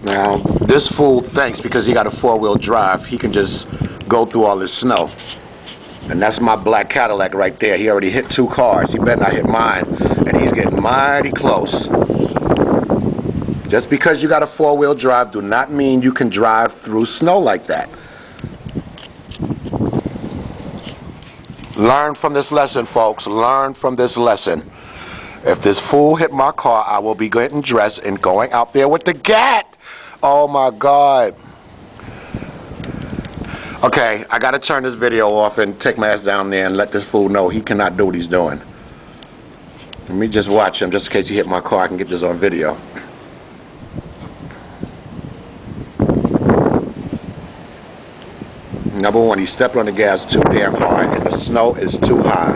Now, this fool thinks because he got a four-wheel drive, he can just go through all this snow. And that's my black Cadillac right there. He already hit 2 cars. He better not hit mine. And he's getting mighty close. Just because you got a four-wheel drive do not mean you can drive through snow like that. Learn from this lesson, folks. Learn from this lesson. If this fool hit my car, I will be getting dressed and going out there with the gat. Oh my God. Okay, I gotta turn this video off and take my ass down there and let this fool know he cannot do what he's doing. Let me just watch him just in case he hit my car. I can get this on video. Number one, he stepped on the gas too damn hard and the snow is too high.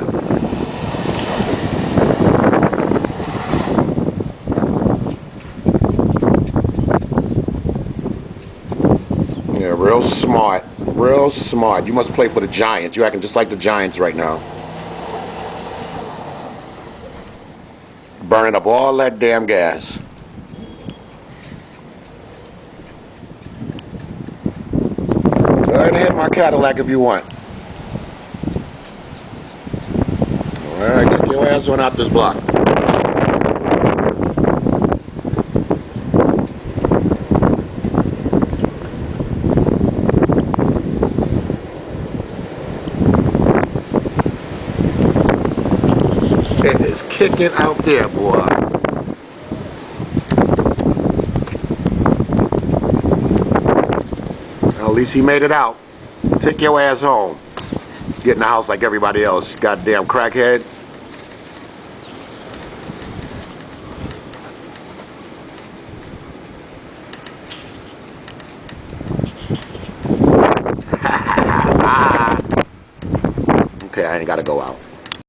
Yeah, real smart. Real smart. You must play for the Giants. You're acting just like the Giants right now. Burning up all that damn gas. Go ahead and hit my Cadillac if you want. Alright, get your ass on out this block. It is kicking out there, boy. Well, at least he made it out. Take your ass home. Get in the house like everybody else. Goddamn crackhead. Okay, I ain't gotta go out.